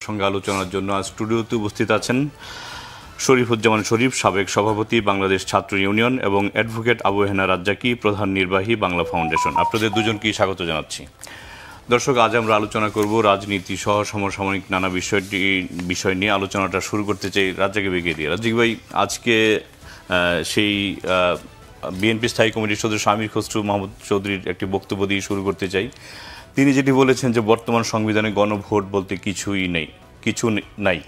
সঙ্গে আলোচনার জন্য আজ স্টুডিওতে উপস্থিত আছেন শরীফুজ্জামান শরীফ, সাবেক সভাপতি বাংলাদেশ ছাত্র ইউনিয়ন, এবং অ্যাডভোকেট আবু হেনা রাজ্জাকি, প্রধান নির্বাহী বাংলা ফাউন্ডেশন। আপনাদের দুজনকেই স্বাগত জানাচ্ছি। দর্শক, আজ আমরা আলোচনা করব রাজনীতি সহ সমসাময়িক নানা বিষয় নিয়ে। আলোচনাটা শুরু করতে চাই রাজ্জাকি ভাইকে দিয়ে। রাজ্জাকি ভাই, আজকে সেই বিএনপি স্থায়ী কমিটির সদস্য আমির খসরু মাহমুদ চৌধুরীর একটি বক্তব্য দিয়ে শুরু করতে চাই। তিনি যেটি বলেছেন যে বর্তমান সংবিধানে গণভোট বলতে কিছু নাই।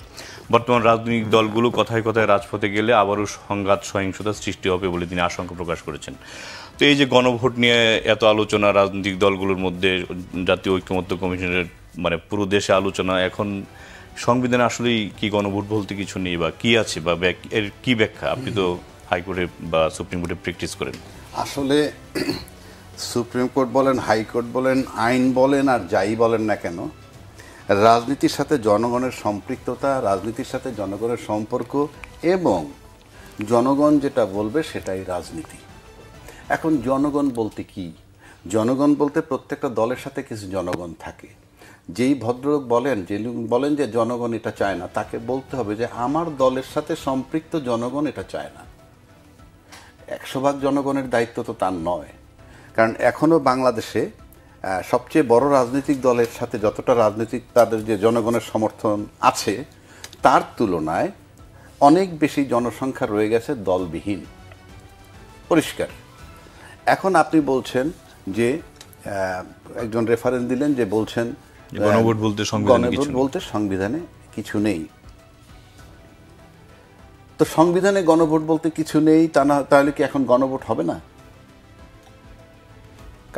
বর্তমান রাজনৈতিক দলগুলো কথায় কথায় রাজপথে গেলে আবারও সংঘাত সহিংসতা সৃষ্টি হবে বলে তিনি আশঙ্কা প্রকাশ করেছেন। তো এই যে গণভোট নিয়ে এত আলোচনা রাজনৈতিক দলগুলোর মধ্যে, জাতীয় ঐক্যমত্য কমিশনের পুরো দেশে আলোচনা, এখন সংবিধানে আসলেই কি গণভোট বলতে কিছু নেই বা কি আছে, বা এর কি ব্যাখ্যা? আপনি তো হাইকোর্টে বা সুপ্রিম কোর্টে প্র্যাকটিস করেন। আসলে সুপ্রিম কোর্ট বলেন, হাইকোর্ট বলেন, আইন বলেন, আর যাই বলেন না কেন, রাজনীতির সাথে জনগণের সম্পৃক্ততা, রাজনীতির সাথে জনগণের সম্পর্ক এবং জনগণ যেটা বলবে সেটাই রাজনীতি। এখন জনগণ বলতে কি? জনগণ বলতে প্রত্যেকটা দলের সাথে কিছু জনগণ থাকে। যেই ভদ্রলোক বলেন যে জনগণ এটা চায় না, তাকে বলতে হবে যে আমার দলের সাথে সম্পৃক্ত জনগণ এটা চায় না। 100% জনগণের দায়িত্ব তো তার নয়, কারণ এখনও বাংলাদেশে সবচেয়ে বড় রাজনৈতিক দলের সাথে যতটা রাজনৈতিক তাদের যে জনগণের সমর্থন আছে, তার তুলনায় অনেক বেশি জনসংখ্যা রয়ে গেছে দলবিহীন, পরিষ্কার। এখন আপনি বলছেন যে একজন রেফারেন্স দিলেন যে বলছেন গণভোট বলতে সংবিধানে কিছু নেই। তো সংবিধানে গণভোট বলতে কিছু নেই, তাহলে কি এখন গণভোট হবে না?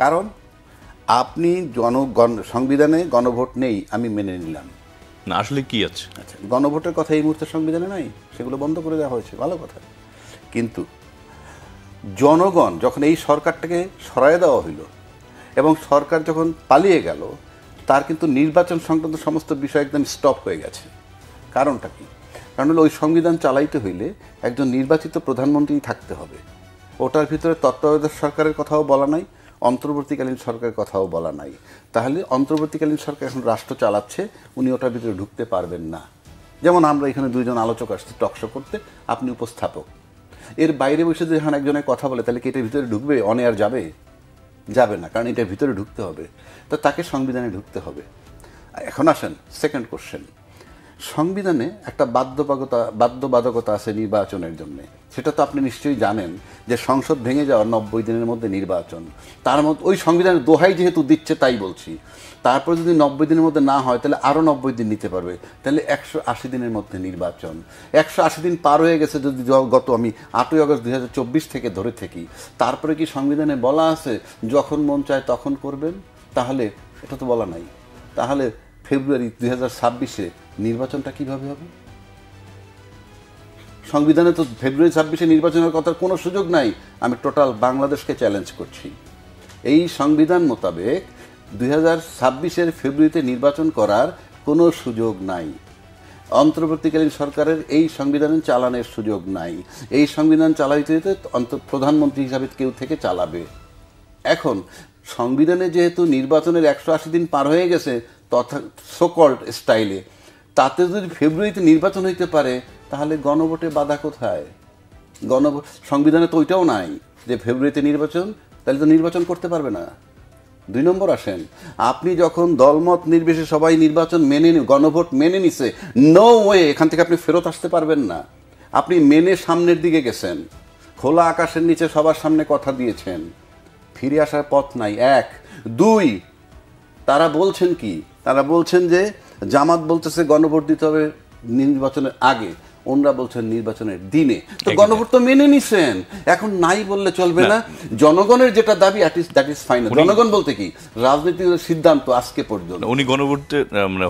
কারণ আপনি সংবিধানে গণভোট নেই, আমি মেনে নিলাম না, আসলে কি আছে? আচ্ছা, গণভোটের কথা এই মুহূর্তে সংবিধানে নাই, সেগুলো বন্ধ করে দেওয়া হয়েছে, ভালো কথা। কিন্তু জনগণ যখন এই সরকারটাকে সরায় দেওয়া হইল এবং সরকার যখন পালিয়ে গেল, তার কিন্তু নির্বাচন সংক্রান্ত সমস্ত বিষয় একদম স্টপ হয়ে গেছে। কারণটা কি? কারণ হলো ওই সংবিধান চালাইতে হইলে একজন নির্বাচিত প্রধানমন্ত্রী থাকতে হবে। ওটার ভিতরে তত্ত্বাবধায়ক সরকারের কথাও বলা নাই, অন্তর্বর্তীকালীন সরকারের কথাও বলা নাই। তাহলে অন্তর্বর্তীকালীন সরকার এখন রাষ্ট্র চালাচ্ছে, উনি ওটার ভিতরে ঢুকতে পারবেন না। যেমন আমরা এখানে দুইজন আলোচক আসছি টকশো করতে, আপনি উপস্থাপক। এর বাইরে বসে যদি এখন একজনের কথা বলে, তাহলে কি এটার ভিতরে ঢুকবে? অন এয়ার যাবে না, কারণ এটার ভিতরে ঢুকতে হবে, তো তাকে সংবিধানে ঢুকতে হবে। এখন আসেন সেকেন্ড কোশ্চেন। সংবিধানে একটা বাধ্যবাধকতা আছে নির্বাচনের জন্য। সেটা তো আপনি নিশ্চয়ই জানেন যে সংসদ ভেঙে যাওয়ার 90 দিনের মধ্যে নির্বাচন। তার মধ্যে ওই সংবিধানের দোহাই যেহেতু দিচ্ছে তাই বলছি, তারপর যদি 90 দিনের মধ্যে না হয় তাহলে আরও 90 দিন নিতে পারবে, তাহলে 180 দিনের মধ্যে নির্বাচন। 180 দিন পার হয়ে গেছে যদি আমি 8ই আগস্ট 2024 থেকে ধরে থাকি, তারপরে কি সংবিধানে বলা আছে যখন মন চায় তখন করবেন? তাহলে এটা তো বলা নাই। তাহলে ফেব্রুয়ারি 2026-এ নির্বাচনটা কিভাবে হবে? সংবিধানে তো ফেব্রুয়ারি 26-এ নির্বাচনের কথার কোনো সুযোগ নাই। আমি টোটাল বাংলাদেশকে চ্যালেঞ্জ করছি, এই সংবিধান মোতাবেক 2026-এর ফেব্রুয়ারিতে নির্বাচন করার কোনো সুযোগ নাই। অন্তর্বর্তীকালীন সরকারের এই সংবিধান চালানোর সুযোগ নাই। এই সংবিধান চালাইতে প্রধানমন্ত্রী হিসাবে কেউ থেকে চালাবে। এখন সংবিধানে যেহেতু নির্বাচনের 180 দিন পার হয়ে গেছে তথা সোকল্ড স্টাইলে, তাতে যদি ফেব্রুয়ারিতে নির্বাচন হইতে পারে, তাহলে গণভোটে বাধা কোথায়? সংবিধানে তো ওইটাও নাই যে ফেব্রুয়ারিতে নির্বাচন, তাহলে তো নির্বাচন করতে পারবে না। 2 নম্বর আসেন, আপনি যখন দলমত নির্বিশেষে সবাই নির্বাচন গণভোট মেনে নিছে, নো ওয়ে এখান থেকে আপনি ফেরত আসতে পারবেন না। আপনি মেনে সামনের দিকে গেছেন, খোলা আকাশের নিচে সবার সামনে কথা দিয়েছেন, ফিরে আসার পথ নাই। 1, 2, তারা বলছেন কি? তারা বলছেন যে জামাত বলতেছে গণভোট দিতে হবে নির্বাচনের আগে, ওনরা বলছেন নির্বাচনের দিনে। তো গণভোট তো মেনে নিছেন, এখন নাই বললে চলবে না। জনগণের যেটা দাবি দ্যাট ইজ ফাইনাল। জনগণ বলতে কি? রাজনীতির সিদ্ধান্ত আজকে পর্যন্ত। উনি গণভোট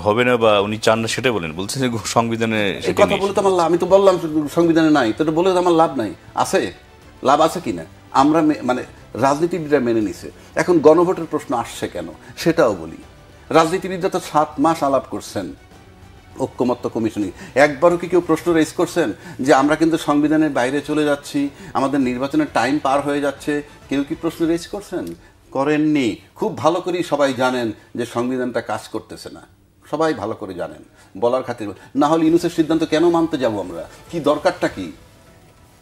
হবে না বা উনি চান না সেটা বলছেন সংবিধানে কথা বলে তো আমার লাভ, আমি তো বললাম সংবিধানে নাই, তো বলে তো আমার লাভ নাই। আছে লাভ আছে কিনা? আমরা রাজনীতিবিদরা মেনে নিছে, এখন গণভোটের প্রশ্ন আসছে কেন সেটাও বলি। রাজনীতিবিদরা তো 7 মাস আলাপ করছেন ঐক্যমত্য কমিশনে, একবারও কি কেউ প্রশ্ন রেজ করছেন যে আমরা কিন্তু সংবিধানের বাইরে চলে যাচ্ছি, আমাদের নির্বাচনের টাইম পার হয়ে যাচ্ছে? কেউ কি প্রশ্ন রেজ করছেন? করেননি। খুব ভালো করেই সবাই জানেন যে সংবিধানটা কাজ করতেছে না, সবাই ভালো করে জানেন, বলার খাতির। না হলে ইউনূসের সিদ্ধান্ত কেন মানতে যাব আমরা? কি দরকারটা কি?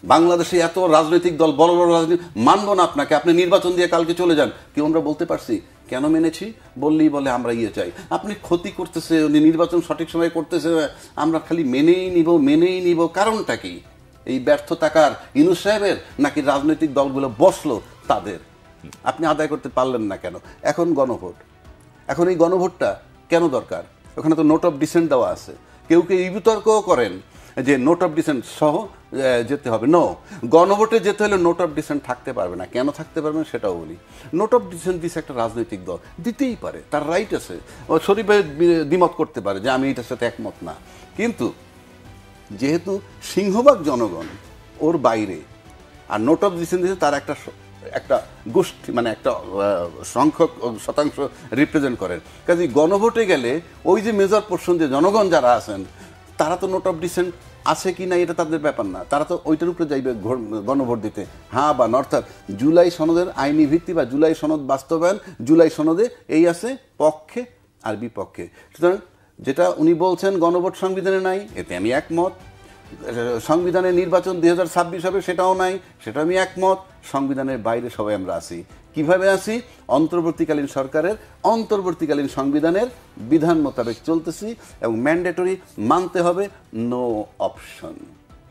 বাংলাদেশে এত রাজনৈতিক দল, বড় বড় রাজনীতি, মানবো না আপনাকে, আপনি নির্বাচন দিয়ে কালকে চলে যান। কেউ আমরা বলতে পারছি কেন মেনেছি? বললেই বলে আমরা চাই। আপনি ক্ষতি করতেছে, নির্বাচন সঠিক সময় করতেছে, আমরা খালি মেনেই নিব। কারণটা কি? এই ব্যর্থতাকার ইউনূস সাহেবের নাকি রাজনৈতিক দলগুলো বসলো তাদের? আপনি আদায় করতে পারলেন না কেন? এখন গণভোট, এখন এই গণভোটটা কেন দরকার? ওখানে তো নোট অফ ডিসেন্ট দেওয়া আছে। কেউ কেউ এই বিতর্কও করেন যে নোট অফ ডিসেন্ট সহ যেতে হবে। নো, গণভোটে যেতে হলে নোট অফ ডিসেন্ট থাকতে পারবে না। কেন থাকতে পারবে না সেটাও বলি। নোট অফ ডিসেন্ট দিচ্ছে একটা রাজনৈতিক দল, দিতেই পারে, তার রাইট আছে। ও শরীফে দ্বিমত করতে পারে যে আমি এটার সাথে একমত না। কিন্তু যেহেতু সিংহভাগ জনগণ ওর বাইরে, আর নোট অফ ডিসেন্ট দিচ্ছে তার একটা গোষ্ঠী, মানে একটা সংখ্যক শতাংশ রিপ্রেজেন্ট করেন। কাজে গণভোটে গেলে ওই যে মেজর পোর্শন যে জনগণ যারা আছেন তারা তো নোট অফ ডিসেন্ট আছে কি না এটা তাদের ব্যাপার না, তারা তো ওইটার উপরে যাইবে গণভোট দিতে, হ্যাঁ বা না। অর্থাৎ জুলাই সনদের আইনি ভিত্তি বা জুলাই সনদ বাস্তবায়ন, জুলাই সনদে এই আছে পক্ষে আর বিপক্ষে। সুতরাং যেটা উনি বলছেন গণভোট সংবিধানে নাই, এতে আমি একমত। সংবিধানের নির্বাচন 2026 হবে, সেটাও নাই, সেটা আমি একমত। সংবিধানের বাইরে সবাই আমরা আছি। কিভাবে আছি? অন্তর্বর্তীকালীন সরকারের অন্তর্বর্তীকালীন সংবিধানের বিধান মোতাবেক চলতেছি এবং ম্যান্ডেটরি মানতে হবে, নো অপশন।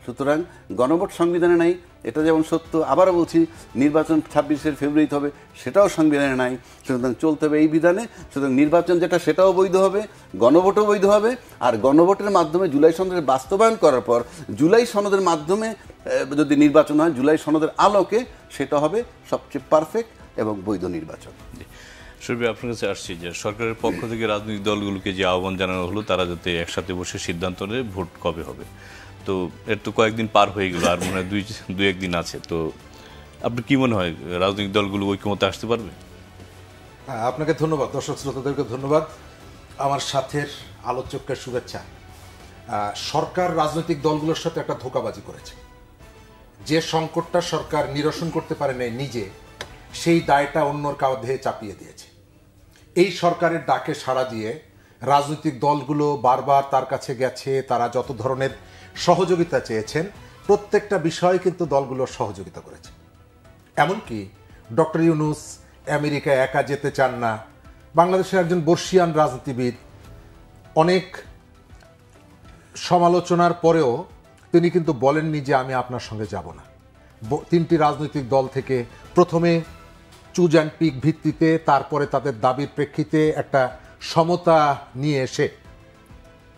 সুতরাং গণভোট সংবিধানে নাই, এটা যেমন সত্য। আবারও বলছি, নির্বাচন 26 ফেব্রুয়ারিতে হবে, সেটাও সংবিধানে নাই। সুতরাং চলতে হবে এই বিধানে। সুতরাং নির্বাচন যেটা সেটাও বৈধ হবে, গণভোটও বৈধ হবে। আর গণভোটের মাধ্যমে জুলাই সনদের বাস্তবায়ন করার পর জুলাই সনদের মাধ্যমে যদি নির্বাচন হয়, জুলাই সনদের আলোকে, সেটা হবে সবচেয়ে পারফেক্ট এবং বৈধ নির্বাচন। শরীফ, আপনার কাছে আসছি যে সরকারের পক্ষ থেকে রাজনৈতিক দলগুলোকে যে আহ্বান জানানো হলো তারা যাতে একসাথে বসে সিদ্ধান্ত নেয় ভোট কবে হবে। তো এর তো কয়েকদিন পার হয়ে গেল, আর মনে হয় দুই একদিন আছে। তো আপনি কি মনে হয় রাজনৈতিক দলগুলো ঐক্যমতে আসতে পারবে? হ্যাঁ, আপনাকে ধন্যবাদ, দর্শক শ্রোতাদেরকে ধন্যবাদ, আমার সাথের আলোচককে শুভেচ্ছা। সরকার রাজনৈতিক দলগুলোর সাথে একটা ধোঁকাবাজি করেছে। যে সংকটটা সরকার নিরসন করতে পারে নাই নিজে, সেই দায়টা অন্যর কাঁধে চাপিয়ে দিয়েছে। এই সরকারের ডাকে সাড়া দিয়ে রাজনৈতিক দলগুলো বারবার তার কাছে গেছে, তারা যত ধরনের সহযোগিতা চেয়েছেন প্রত্যেকটা বিষয়ে কিন্তু দলগুলো সহযোগিতা করেছে। এমনকি ডক্টর ইউনূস আমেরিকা একা যেতে চান না। বাংলাদেশের একজন বর্ষিয়ান রাজনীতিবিদ, অনেক সমালোচনার পরেও তিনি কিন্তু বলেননি যে আমি আপনার সঙ্গে যাব না। তিনটি রাজনৈতিক দল থেকে প্রথমে চুজ অ্যান্ড পিক ভিত্তিতে, তারপরে তাদের দাবির প্রেক্ষিতে একটা সমতা নিয়ে এসে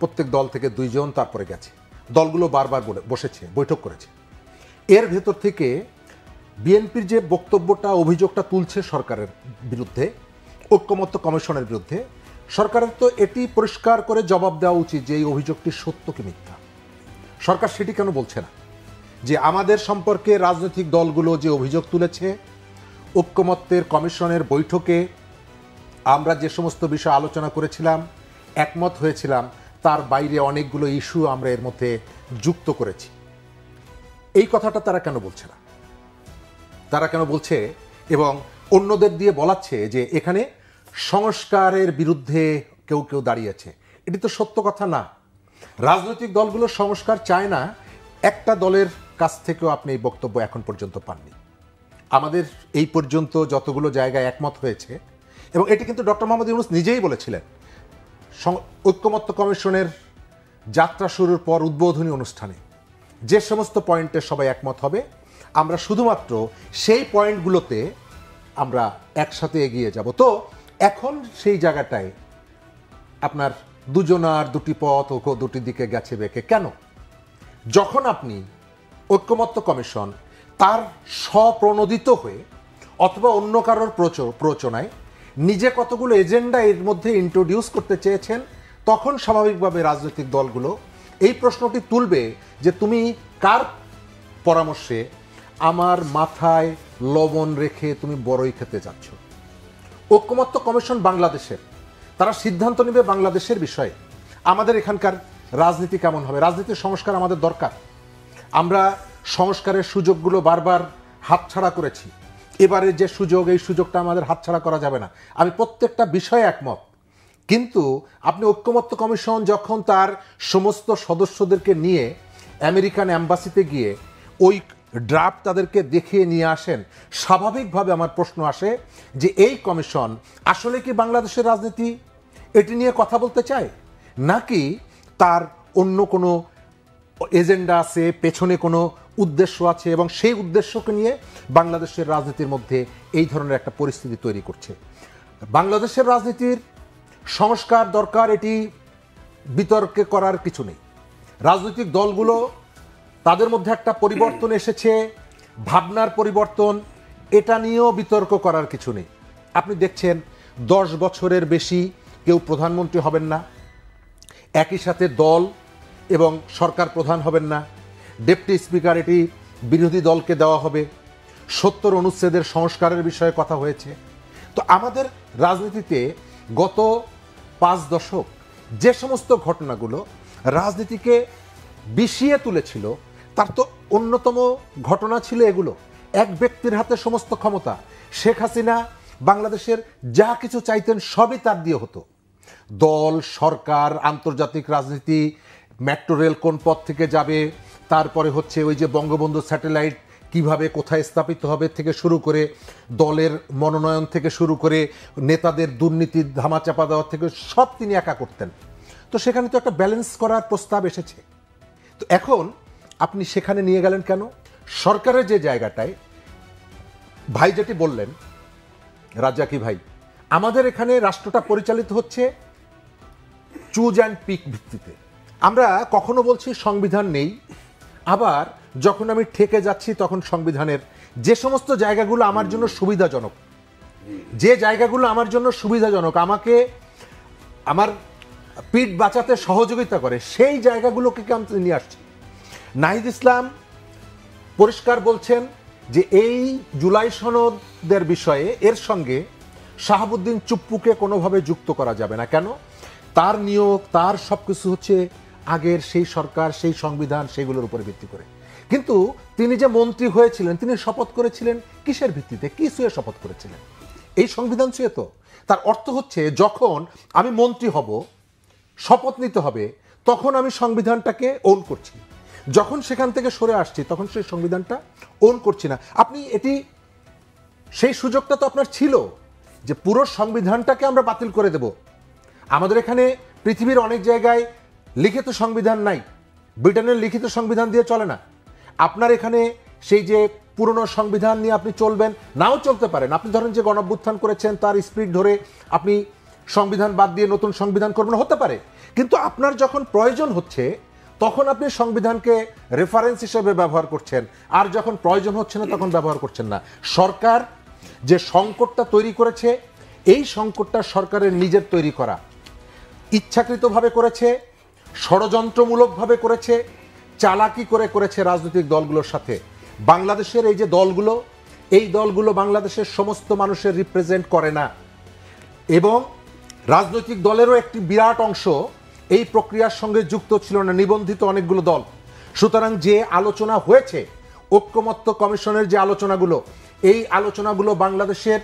প্রত্যেক দল থেকে 2 জন তারপরে গেছে। দলগুলো বারবার বসেছে, বৈঠক করেছে। এর ভেতর থেকে বিএনপির যে বক্তব্যটা, অভিযোগটা তুলছে সরকারের বিরুদ্ধে, ঐক্যমত্য কমিশনের বিরুদ্ধে, সরকারের তো এটি পরিষ্কার করে জবাব দেওয়া উচিত যে এই অভিযোগটি সত্য কি মিথ্যা। সরকার সেটি কেন বলছে না? যে আমাদের সম্পর্কে রাজনৈতিক দলগুলো যে অভিযোগ তুলেছে, ঐক্যমত্যের কমিশনের বৈঠকে আমরা যে সমস্ত বিষয় আলোচনা করেছিলাম, একমত হয়েছিলাম, তার বাইরে অনেকগুলো ইস্যু আমরা এর মধ্যে যুক্ত করেছি। এই কথাটা তারা কেন বলছে না? তারা কেন বলছে এবং অন্যদের দিয়ে বলাচ্ছে যে এখানে সংস্কারের বিরুদ্ধে কেউ কেউ দাঁড়িয়েছে? এটি তো সত্য কথা না। রাজনৈতিক দলগুলো সংস্কার চায় না, একটা দলের কাছ থেকেও আপনি এই বক্তব্য এখন পর্যন্ত পাননি। আমাদের এই পর্যন্ত যতগুলো জায়গায় একমত হয়েছে, এবং এটি কিন্তু ডক্টর মোহাম্মদ ইউনূস নিজেই বলেছিলেন ঐক্যমত্য কমিশনের যাত্রা শুরুর পর উদ্বোধনী অনুষ্ঠানে, যে সমস্ত পয়েন্টে সবাই একমত হবে আমরা শুধুমাত্র সেই পয়েন্টগুলোতে আমরা একসাথে এগিয়ে যাব। তো এখন সেই জায়গাটায় আপনার দুজনার দুটি পথ ও দুটি দিকে গেছে বেঁকে কেন? যখন আপনি ঐক্যমত্য কমিশন তার স্বপ্রণোদিত হয়ে অথবা অন্য কারোর প্ররোচনায় নিজে কতগুলো এজেন্ডা এর মধ্যে ইন্ট্রোডিউস করতে চেয়েছেন, তখন স্বাভাবিকভাবে রাজনৈতিক দলগুলো এই প্রশ্নটি তুলবে যে তুমি কার পরামর্শে আমার মাথায় লবণ রেখে তুমি বড়ই খেতে যাচ্ছ। ঐক্যমত্য কমিশন বাংলাদেশের, তারা সিদ্ধান্ত নেবে বাংলাদেশের বিষয়ে। আমাদের এখানকার রাজনীতি কেমন হবে, রাজনীতির সংস্কার আমাদের দরকার। আমরা সংস্কারের সুযোগগুলো বারবার হাতছাড়া করেছি। এবারে যে সুযোগ, এই সুযোগটা আমাদের হাতছাড়া করা যাবে না। আমি প্রত্যেকটা বিষয়ে একমত, কিন্তু আপনি ঐক্যমত্য কমিশন যখন তার সমস্ত সদস্যদেরকে নিয়ে আমেরিকান অ্যাম্বাসিতে গিয়ে ওই ড্রাফট তাদেরকে দেখিয়ে নিয়ে আসেন, স্বাভাবিকভাবে আমার প্রশ্ন আসে যে এই কমিশন আসলে কি বাংলাদেশের রাজনীতি এটি নিয়ে কথা বলতে চায়, নাকি তার অন্য কোনো এজেন্ডা আছে, পেছনে কোনো উদ্দেশ্য আছে এবং সেই উদ্দেশ্যকে নিয়ে বাংলাদেশের রাজনীতির মধ্যে এই ধরনের একটা পরিস্থিতি তৈরি করছে। বাংলাদেশের রাজনীতির সংস্কার দরকার, এটি বিতর্কে করার কিছু নেই। রাজনৈতিক দলগুলো তাদের মধ্যে একটা পরিবর্তন এসেছে, ভাবনার পরিবর্তন, এটা নিয়েও বিতর্ক করার কিছু নেই। আপনি দেখছেন 10 বছরের বেশি কেউ প্রধানমন্ত্রী হবেন না, একই সাথে দল এবং সরকার প্রধান হবেন না, ডেপুটি স্পিকার এটি বিরোধী দলকে দেওয়া হবে, 70 অনুচ্ছেদের সংস্কারের বিষয়ে কথা হয়েছে। তো আমাদের রাজনীতিতে গত 5 দশক যে সমস্ত ঘটনাগুলো রাজনীতিকে বিষিয়ে তুলেছিল, তার তো অন্যতম ঘটনা ছিল এগুলো। এক ব্যক্তির হাতে সমস্ত ক্ষমতা। শেখ হাসিনা বাংলাদেশের যা কিছু চাইতেন সবই তার দিয়ে হতো। দল, সরকার, আন্তর্জাতিক রাজনীতি, মেট্রো রেল কোন পথ থেকে যাবে, তারপরে হচ্ছে ওই যে বঙ্গবন্ধু স্যাটেলাইট কিভাবে কোথায় স্থাপিত হবে থেকে শুরু করে, দলের মনোনয়ন থেকে শুরু করে, নেতাদের দুর্নীতির ধামাচাপা দেওয়া থেকে সব তিনি একা করতেন। তো সেখানে তো একটা ব্যালেন্স করার প্রস্তাব এসেছে। তো এখন আপনি সেখানে নিয়ে গেলেন কেন? সরকারের যে জায়গাটায় ভাই যেটি বললেন, রাজ্জাকি ভাই, আমাদের এখানে রাষ্ট্রটা পরিচালিত হচ্ছে চুজ অ্যান্ড পিক ভিত্তিতে। আমরা কখনো বলছি সংবিধান নেই, আবার যখন আমি ঠেকে যাচ্ছি তখন সংবিধানের যে সমস্ত জায়গাগুলো আমার জন্য সুবিধাজনক, যে জায়গাগুলো আমার জন্য সুবিধাজনক, আমাকে আমার পিঠ বাঁচাতে সহযোগিতা করে, সেই জায়গাগুলোকে আমি নিয়ে আসছি। নাহিদ ইসলাম পরিষ্কার বলছেন যে এই জুলাই সনদের বিষয়ে এর সঙ্গে শাহাবুদ্দিন চুপ্পুকে কোনোভাবে যুক্ত করা যাবে না। কেন? তার নিয়োগ, তার সবকিছু হচ্ছে আগের সেই সরকার, সেই সংবিধান, সেগুলোর উপরে ভিত্তি করে। কিন্তু তিনি যে মন্ত্রী হয়েছিলেন, তিনি শপথ করেছিলেন কিসের ভিত্তিতে? কি ছুঁয়ে শপথ করেছিলেন? এই সংবিধান ছুঁয়ে তো। তার অর্থ হচ্ছে যখন আমি মন্ত্রী হব, শপথ নিতে হবে, তখন আমি সংবিধানটাকে ওন করছি। যখন সেখান থেকে সরে আসছি তখন সেই সংবিধানটা ওন করছি না। আপনি এটি, সেই সুযোগটা তো আপনার ছিল যে পুরো সংবিধানটাকে আমরা বাতিল করে দেব। আমাদের এখানে পৃথিবীর অনেক জায়গায় লিখিত সংবিধান নাই, ব্রিটেনের লিখিত সংবিধান দিয়ে চলে না। আপনার এখানে সেই যে পুরনো সংবিধান নিয়ে আপনি চলবেন, নাও চলতে পারেন। আপনি ধরেন যে গণঅভ্যুত্থান করেছেন, তার স্পিরিট ধরে আপনি সংবিধান বাদ দিয়ে নতুন সংবিধান করবেন, হতে পারে। কিন্তু আপনার যখন প্রয়োজন হচ্ছে তখন আপনি সংবিধানকে রেফারেন্স হিসেবে ব্যবহার করছেন, আর যখন প্রয়োজন হচ্ছে না তখন ব্যবহার করছেন না। সরকার যে সংকটটা তৈরি করেছে, এই সংকটটা সরকারের নিজের তৈরি করা, ইচ্ছাকৃতভাবে করেছে, ষড়যন্ত্রমূলকভাবে করেছে, চালাকি করে করেছে রাজনৈতিক দলগুলোর সাথে। বাংলাদেশের এই যে দলগুলো, এই দলগুলো বাংলাদেশের সমস্ত মানুষের রিপ্রেজেন্ট করে না, এবং রাজনৈতিক দলেরও একটি বিরাট অংশ এই প্রক্রিয়ার সঙ্গে যুক্ত ছিল না, নিবন্ধিত অনেকগুলো দল। সুতরাং যে আলোচনা হয়েছে, ঐক্যমত্য কমিশনের যে আলোচনাগুলো, এই আলোচনাগুলো বাংলাদেশের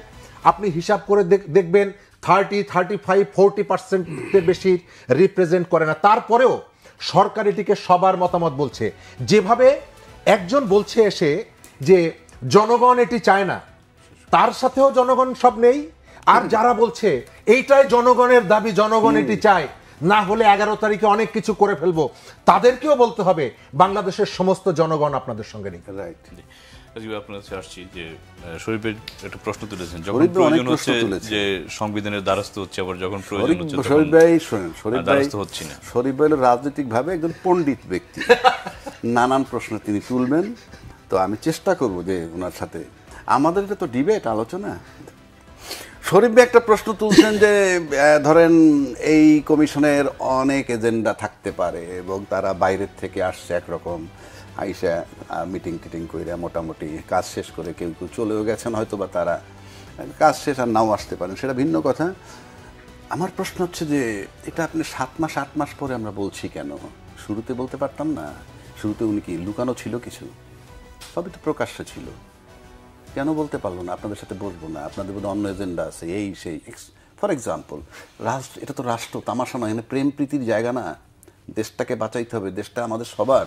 আপনি হিসাব করে দেখবেন 30, 35, 40% বেশি রিপ্রেজেন্ট করে না। তারপরেও সরকার এটিকে সবার মতামত বলছে। যেভাবে একজন বলছে এসে যে জনগণ এটি চায় না, তার সাথেও জনগণ সব নেই। আর যারা বলছে এইটাই জনগণের দাবি, জনগণ এটি চায়, না হলে 11 তারিখে অনেক কিছু করে ফেলবো, তাদেরকেও বলতে হবে বাংলাদেশের সমস্ত জনগণ আপনাদের সঙ্গে নেই। রাইট। আপনার কাছে আসছি যে শরীফের একটা প্রশ্ন তুলেছেন, যখন প্রয়োজন হচ্ছে যে সংবিধানের দ্বারস্থ হচ্ছে, আবার যখন প্রয়োজন হচ্ছে শরীফ ভাই শোনেন, শরীফ ভাই দ্বারস্থ হচ্ছে না। শরীফ ভাই রাজনৈতিকভাবে একজন পণ্ডিত ব্যক্তি, নানান প্রশ্ন তিনি তুলবেন। তো আমি চেষ্টা করব যে ওনার সাথে, আমাদের তো ডিবেট, আলোচনা। শরীফ ভাই একটা প্রশ্ন তুলছেন যে ধরেন এই কমিশনের অনেক এজেন্ডা থাকতে পারে এবং তারা বাইরের থেকে আসছে একরকম, আইসা মিটিং টিটিং করে মোটামুটি কাজ শেষ করে কেউ কেউ চলেও গেছেন, হয়তো বা তারা কাজ শেষ আর নাও আসতে পারেন, সেটা ভিন্ন কথা। আমার প্রশ্ন হচ্ছে যে এটা আপনি 7 মাস 8 মাস পরে আমরা বলছি কেন? শুরুতে বলতে পারতাম না? শুরুতে উনি কি লুকানো ছিল কিছু? সবই তো প্রকাশ্যে ছিল, কেন বলতে পারলো না আপনাদের সাথে বসবো না, আপনাদের বোধহয় অন্য এজেন্ডা আছে, এই সেই ফর এক্সাম্পল রাষ্ট্র, এটা তো রাষ্ট্র, তামাশা নয়, এখানে প্রেম প্রীতির জায়গা না। দেশটাকে বাঁচাইতে হবে, দেশটা আমাদের সবার।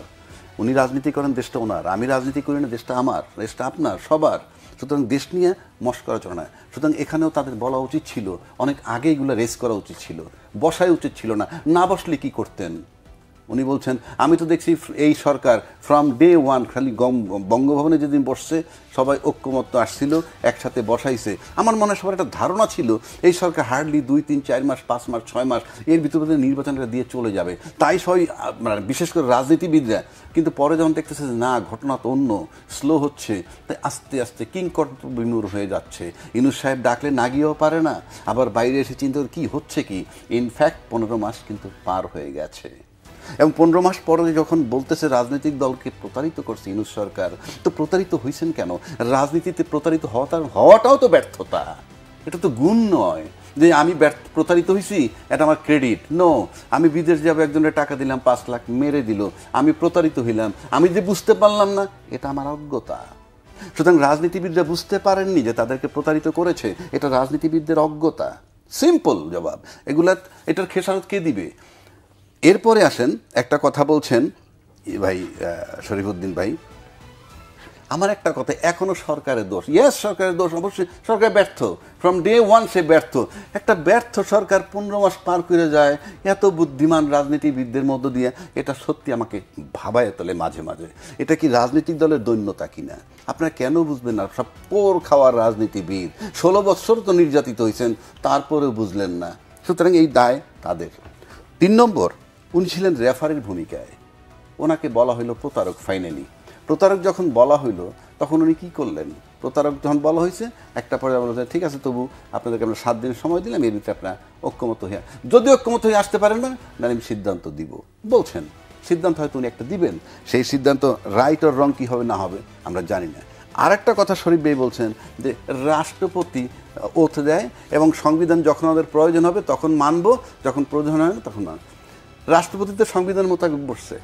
উনি রাজনীতি করেন, দেশটা ওনার, আমি রাজনীতি করি না, দেশটা আমার, দেশটা আপনার, সবার। সুতরাং দেশ নিয়ে মস্করা চলে না। সুতরাং এখানেও তাদের বলা উচিত ছিল, অনেক আগে এগুলো রেস করা উচিত ছিল, বসাই উচিত ছিল না। না বসলে কি করতেন? উনি বলছেন আমি তো দেখছি এই সরকার ফ্রম ডে ওয়ান খালি বঙ্গভবনে যেদিন বসছে সবাই ঐক্যমত্য আসছিল, একসাথে বসাইছে। আমার মনে হয় সবার একটা ধারণা ছিল এই সরকার হার্ডলি 2, 3, 4 মাস, 5 মাস, 6 মাস এর ভিতরে নির্বাচনটা দিয়ে চলে যাবে, তাই সবাই মানে বিশেষ করে রাজনীতিবিদরা। কিন্তু পরে যখন দেখতেছে যে না, ঘটনা তো অন্য, স্লো হচ্ছে, তাই আস্তে আস্তে কিংকর্তব্যবিমূঢ় হয়ে যাচ্ছে। ইউনূস সাহেব ডাকলে না গিয়েও পারে না, আবার বাইরে এসে চিন্তা কি হচ্ছে কি। ইনফ্যাক্ট 15 মাস কিন্তু পার হয়ে গেছে, এবং 15 মাস পরে যখন বলতেছে রাজনৈতিক দলকে প্রতারিত করছে ইউনূস সরকার, তো প্রতারিত হয়েছেন কেন? রাজনীতিতে প্রতারিত হওয়াটাও তো ব্যর্থতা, এটা তো গুণ নয় যে আমি প্রতারিত হয়েছি এটা আমার ক্রেডিট। নো, আমি বিদেশ যাবো, একজনের টাকা দিলাম, 5 লাখ মেরে দিল, আমি প্রতারিত হইলাম, আমি যে বুঝতে পারলাম না এটা আমার অজ্ঞতা। সুতরাং রাজনীতিবিদরা বুঝতে পারেননি যে তাদেরকে প্রতারিত করেছে, এটা রাজনীতিবিদদের অজ্ঞতা। সিম্পল জবাব। এটার খেসারত কে দিবে? এরপরে আসেন, একটা কথা বলছেন ভাই শরীফুদ্দীন ভাই, আমার একটা কথা, এখনো সরকারের দোষ। ইয়েস, সরকারের দোষ, অবশ্যই সরকার ব্যর্থ, ফ্রম ডে ওয়ান সে ব্যর্থ। একটা ব্যর্থ সরকার 15 মাস পার করে যায় এত বুদ্ধিমান রাজনীতিবিদদের মধ্য দিয়ে, এটা সত্যি আমাকে ভাবায় তোলে মাঝে মাঝে। এটা কি রাজনৈতিক দলের দৈন্যতা কিনা? আপনারা কেন বুঝবেন না? সব পোর খাওয়ার রাজনীতিবিদ, 16 বছর তো নির্যাতিত হয়েছেন, তারপরেও বুঝলেন না। সুতরাং এই দায় তাদের। 3 নম্বর, উনি ছিলেন রেফারির ভূমিকায়, ওনাকে বলা হইল প্রতারক। ফাইনালি প্রতারক যখন বলা হইল তখন উনি কী করলেন? প্রতারক যখন বলা হয়েছে, একটা পরে বলা ঠিক আছে, তবু আপনাদেরকে আমরা 7 দিন সময় দিলাম, এর ভিতরে আপনারা ঐক্যমত হয়ে, যদি ঐক্যমত হয়ে আসতে পারেন না, আমি সিদ্ধান্ত দিব বলছেন। সিদ্ধান্ত হয়তো উনি একটা দিবেন, সেই সিদ্ধান্ত রাইট অর রং কী হবে না হবে আমরা জানি না। আর একটা কথা শরীফ ভাই বলছেন যে রাষ্ট্রপতি ওথ দেয় এবং সংবিধান যখন আমাদের প্রয়োজন হবে তখন মানব, যখন প্রয়োজন হয় না তখন মানব। রাষ্ট্রপতি তো সংবিধান মোতাবেক বসছে,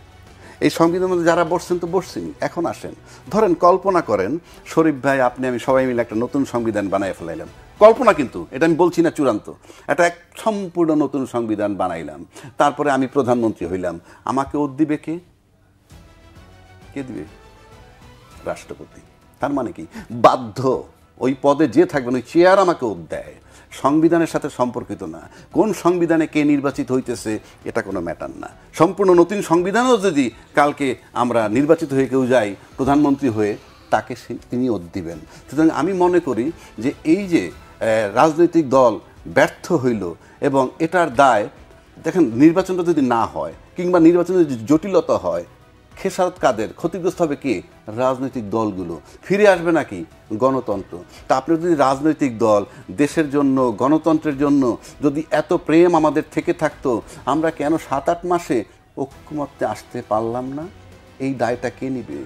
এই সংবিধানের মধ্যে যারা বসছেন তো বসছেনই। এখন আসেন, ধরেন কল্পনা করেন শরীফ ভাই, আপনি, আমি সবাই মিলে একটা নতুন সংবিধান বানাই ফেলাইলাম। কল্পনা, কিন্তু এটা আমি বলছি না চূড়ান্ত, এটা এক সম্পূর্ণ নতুন সংবিধান বানাইলাম, তারপরে আমি প্রধানমন্ত্রী হইলাম। আমাকে ওত দিবে কে? কে দিবে? রাষ্ট্রপতি। তার মানে কি? বাধ্য, ওই পদে যে থাকবেন ওই চেয়ার আমাকে ওত দেয়। সংবিধানের সাথে সম্পর্কিত না, কোন সংবিধানে কে নির্বাচিত হইতেছে এটা কোনো ম্যাটার না। সম্পূর্ণ নতুন সংবিধানও যদি কালকে আমরা নির্বাচিত হয়ে কেউ যাই প্রধানমন্ত্রী হয়ে, তাকে তিনি ওত দিবেন। সুতরাং আমি মনে করি যে এই যে রাজনৈতিক দল ব্যর্থ হইল এবং এটার দায়, দেখেন নির্বাচনটা যদি না হয় কিংবা নির্বাচনে যদি জটিলতা হয়, খেসারত কাদের? ক্ষতিগ্রস্ত হবে কে? রাজনৈতিক দলগুলো। ফিরে আসবে নাকি গণতন্ত্র? তা আপনি যদি রাজনৈতিক দল, দেশের জন্য, গণতন্ত্রের জন্য যদি এত প্রেম আমাদের থেকে থাকতো, আমরা কেন 7-8 মাসে ঐক্যমত্যে আসতে পারলাম না? এই দায়টা কে নিবে?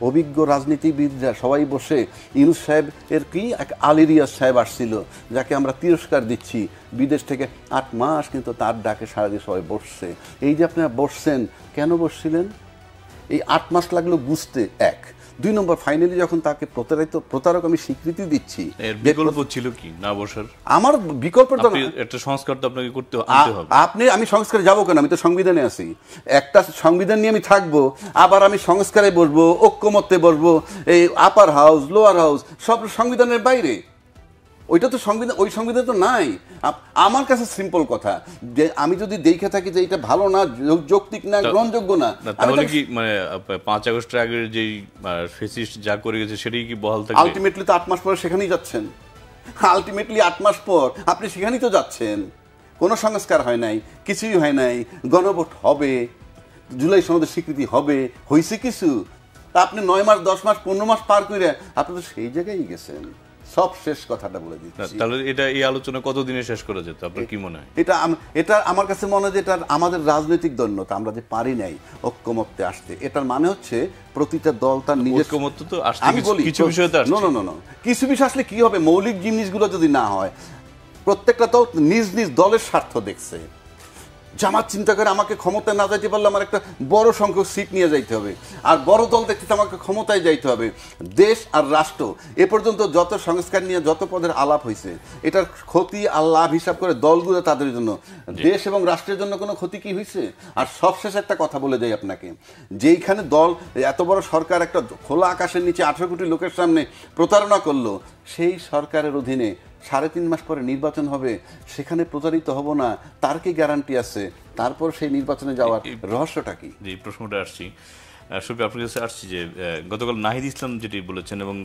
অভিজ্ঞ রাজনীতিবিদরা সবাই বসে, ইউনূস সাহেব এর কি এক আলী রিয়াজ সাহেব আসছিল, যাকে আমরা তিরস্কার দিচ্ছি বিদেশ থেকে, 8 মাস কিন্তু তার ডাকে সারাদিন সবাই বসছে। এই যে আপনারা বসছেন, কেন বসছিলেন? এই 8 মাস লাগলো বুঝতে। 1, 2 নম্বর, ফাইনালি যখন তাকে প্রতারক আমি স্বীকৃতি দিচ্ছি, এর বিকল্প ছিল কি না বসার? আমার বিকল্পটা একটা সংস্কার তো আপনাকে করতে হবে। আমি সংস্কারে যাবো কেন? আমি তো সংবিধানে আছি, একটা সংবিধান নিয়ে আমি থাকবো, আবার আমি সংস্কারে বসবো, ঐক্যমত্যে বসবো, এই আপার হাউস, লোয়ার হাউস সব সংবিধানের বাইরে। ওইটা তো সংবিধান, ওই সংবিধান তো নাই। আমার কাছে সিম্পল কথা, যে আমি যদি দেখে থাকি যে এটা ভালো না, যৌক্তিক না, গ্রহণযোগ্য না, তাহলে কি মানে 5 আগস্টের আগের যেই ফেসিস্ট যা করে গেছে সেটাই কি বহাল থাকবে? আলটিমেটলি তো 8 মাস পরে সেখানেই যাচ্ছেন। আলটিমেটলি 8 মাস পর আপনি সেখানেই তো যাচ্ছেন। কোনো সংস্কার হয় নাই, কিছুই হয় নাই, গণভোট হবে, জুলাই সনদের স্বীকৃতি হবে, হয়েছে কিছু? তা আপনি 9 মাস, 10 মাস, 15 মাস পার করে আপনি তো সেই জায়গায় গেছেন। সব শেষ কথাটা বলে দিচ্ছি। তাহলে এটা এই আলোচনা কতদিনে শেষ করা যেত আপনার কি মনে হয়? এটা আমার কাছে মনে হয় যে এটা আমাদের রাজনৈতিক দৈন্যতা, আমরা যে পারি নাই ঐক্যমত্যে আসতে। এটার মানে হচ্ছে প্রতিটা দল তার নিজের ঐক্যমত্য তো আসছে, আমি বলি কিছু বিষয় তো আসছে। নো, কিছু বিষয় আসলে কি হবে? মৌলিক জিনিসগুলো যদি না হয়, প্রত্যেকটা দল নিজ নিজ দলের স্বার্থ দেখছে। জামাত চিন্তা করে আমাকে ক্ষমতায় না যাইতে পারলে আমার একটা বড় সংখ্যক সিট নিয়ে যাইতে হবে, আর বড় দল দেখতে আমাকে ক্ষমতায় যাইতে হবে। দেশ আর রাষ্ট্র এ পর্যন্ত যত সংস্কার নিয়ে যত পদের আলাপ হয়েছে, এটার ক্ষতি আর লাভ হিসাব করে দলগুলো তাদের জন্য, দেশ এবং রাষ্ট্রের জন্য কোনো ক্ষতি কি হয়েছে? আর সবশেষ একটা কথা বলে যাই আপনাকে, যেইখানে দল এত বড় সরকার একটা খোলা আকাশের নিচে 18 কোটি লোকের সামনে প্রতারণা করলো, সেই সরকারের অধীনে 3.5 মাস পরে নির্বাচন হবে, সেখানে প্রচারিত হব না, তার কি গ্যারান্টি আছে? তারপর সেই নির্বাচনে যাওয়ার রহস্যটা কি? এই প্রশ্নটা আসছি, শফি আপনার কাছে আসছি যে গতকাল নাহিদ ইসলাম যেটি বলেছেন এবং